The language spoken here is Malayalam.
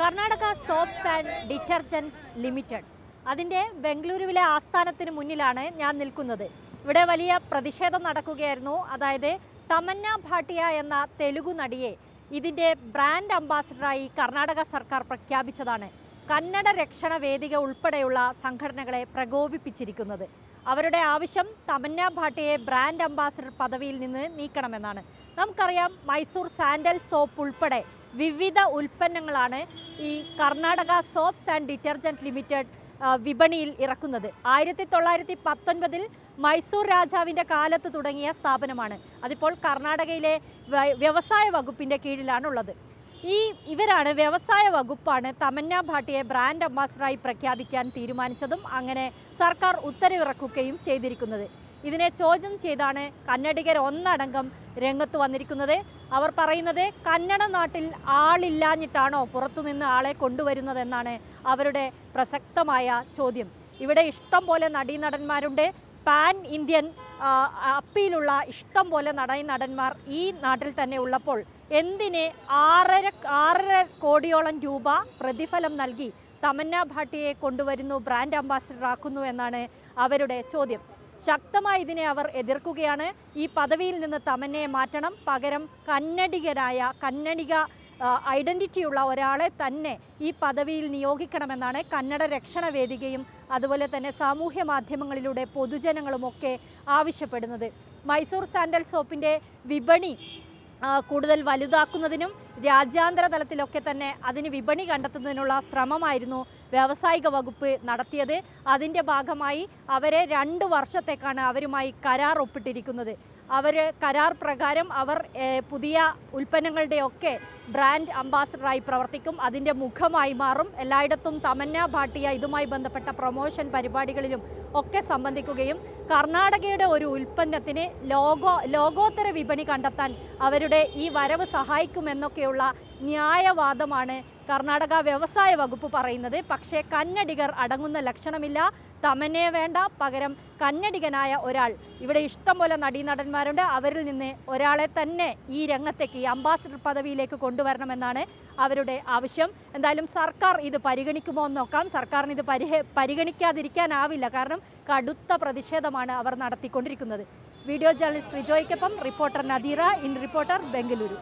Karnataka soaps and detergents limited അതിൻ്റെ ബംഗളൂരുവിലെ ആസ്ഥാനത്തിന് മുന്നിലാണ് ഞാൻ നിൽക്കുന്നത്. ഇവിടെ വലിയ പ്രതിഷേധം നടക്കുകയായിരുന്നു. അതായത് തമന്ന ഭാട്ടിയ എന്ന തെലുഗു നടിയെ ഇതിൻ്റെ ബ്രാൻഡ് അംബാസിഡറായി കർണാടക സർക്കാർ പ്രഖ്യാപിച്ചതാണ് കന്നഡ രക്ഷണ വേദിക ഉൾപ്പെടെയുള്ള സംഘടനകളെ പ്രകോപിപ്പിച്ചിരിക്കുന്നത്. അവരുടെ ആവശ്യം തമന്ന ഭാട്ടിയെ ബ്രാൻഡ് അംബാസിഡർ പദവിയിൽ നിന്ന് നീക്കണമെന്നാണ്. നമുക്കറിയാം, മൈസൂർ സാൻഡൽ സോപ്പ് ഉൾപ്പെടെ വിവിധ ഉൽപ്പന്നങ്ങളാണ് ഈ Karnataka soaps and detergent limited വിപണിയിൽ ഇറക്കുന്നത്. 1919 മൈസൂർ രാജാവിൻ്റെ കാലത്ത് തുടങ്ങിയ സ്ഥാപനമാണ്. അതിപ്പോൾ കർണാടകയിലെ വ്യവസായ വകുപ്പിൻ്റെ കീഴിലാണുള്ളത്. ഇവരാണ് വ്യവസായ വകുപ്പാണ് തമന്ന ഭാട്ടിയെ ബ്രാൻഡ് അംബാസിഡറായി പ്രഖ്യാപിക്കാൻ തീരുമാനിച്ചതും അങ്ങനെ സർക്കാർ ഉത്തരവിറക്കുകയും ചെയ്തിരിക്കുന്നത്. ഇതിനെ ചോദ്യം ചെയ്താണ് കന്നഡിഗർ ഒന്നടങ്കം രംഗത്ത് വന്നിരിക്കുന്നത്. അവർ പറയുന്നത് കന്നഡ നാട്ടിൽ ആളില്ലാഞ്ഞിട്ടാണോ പുറത്തുനിന്ന് ആളെ കൊണ്ടുവരുന്നതെന്നാണ് അവരുടെ പ്രസക്തമായ ചോദ്യം. ഇവിടെ ഇഷ്ടം പോലെ നടീനടന്മാരുണ്ട്. പാൻ ഇന്ത്യൻ അപ്പീലുള്ള ഇഷ്ടം പോലെ നടന്മാർ ഈ നാട്ടിൽ തന്നെ ഉള്ളപ്പോൾ എന്തിന് 6.5 കോടിയോളം രൂപ പ്രതിഫലം നൽകി തമന്ന ഭാട്ടിയെ കൊണ്ടുവരുന്നു, ബ്രാൻഡ് അംബാസിഡർ ആക്കുന്നു എന്നാണ് അവരുടെ ചോദ്യം. ശക്തമായി ഇതിനെ അവർ എതിർക്കുകയാണ്. ഈ പദവിയിൽ നിന്ന് തമന്നയെ മാറ്റണം, പകരം കന്നഡിക ഐഡൻറ്റിറ്റിയുള്ള ഒരാളെ തന്നെ ഈ പദവിയിൽ നിയോഗിക്കണമെന്നാണ് കന്നഡ രക്ഷണ വേദികയും അതുപോലെ തന്നെ സാമൂഹ്യ മാധ്യമങ്ങളിലൂടെ പൊതുജനങ്ങളുമൊക്കെ ആവശ്യപ്പെടുന്നത്. മൈസൂർ സാൻഡൽ സോപ്പിൻ്റെ വിപണി കൂടുതൽ വലുതാക്കുന്നതിനും രാജ്യാന്തര തലത്തിലൊക്കെ തന്നെ അതിന് വിപണി കണ്ടെത്തുന്നതിനുള്ള ശ്രമമായിരുന്നു വ്യാവസായിക വകുപ്പ് നടത്തിയത്. അതിൻ്റെ ഭാഗമായി അവരെ 2 വർഷത്തേക്കാണ് അവരുമായി കരാർ ഒപ്പിട്ടിരിക്കുന്നത്. കരാർ പ്രകാരം അവർ പുതിയ ഉൽപ്പന്നങ്ങളുടെയൊക്കെ ബ്രാൻഡ് അംബാസിഡറായി പ്രവർത്തിക്കും, അതിൻ്റെ മുഖമായി മാറും. എല്ലായിടത്തും തമന്ന ഭാട്ടിയ ഇതുമായി ബന്ധപ്പെട്ട പ്രൊമോഷൻ പരിപാടികളിലും ഒക്കെ സംബന്ധിക്കുകയും കർണാടകയുടെ ഒരു ഉൽപ്പന്നത്തിന് ലോകോത്തര വിപണി കണ്ടെത്താൻ അവരുടെ ഈ വരവ് സഹായിക്കുമെന്നൊക്കെയുള്ള ന്യായവാദമാണ് കർണാടക വ്യവസായ വകുപ്പ് പറയുന്നത്. പക്ഷേ കന്നഡിഗർ അടങ്ങുന്ന ലക്ഷണമില്ല. തമന്നയെ വേണ്ട, പകരം കന്നഡിഗനായ ഒരാൾ. ഇവിടെ ഇഷ്ടം പോലെ നടന്മാരുണ്ട്. അവരിൽ നിന്ന് ഒരാളെ തന്നെ ഈ രംഗത്തേക്ക്, ഈ അംബാസിഡർ പദവിയിലേക്ക് കൊണ്ടുവരണമെന്നാണ് അവരുടെ ആവശ്യം. എന്തായാലും സർക്കാർ ഇത് പരിഗണിക്കുമോ എന്ന് നോക്കാം. സർക്കാരിന് ഇത് പരിഗണിക്കാതിരിക്കാനാവില്ല. കാരണം കടുത്ത പ്രതിഷേധമാണ് അവർ നടത്തിക്കൊണ്ടിരിക്കുന്നത്. വീഡിയോ ജേർണലിസ്റ്റ് റിജോയ്ക്കൊപ്പം reporter Nadeera, in reporter, Bengaluru.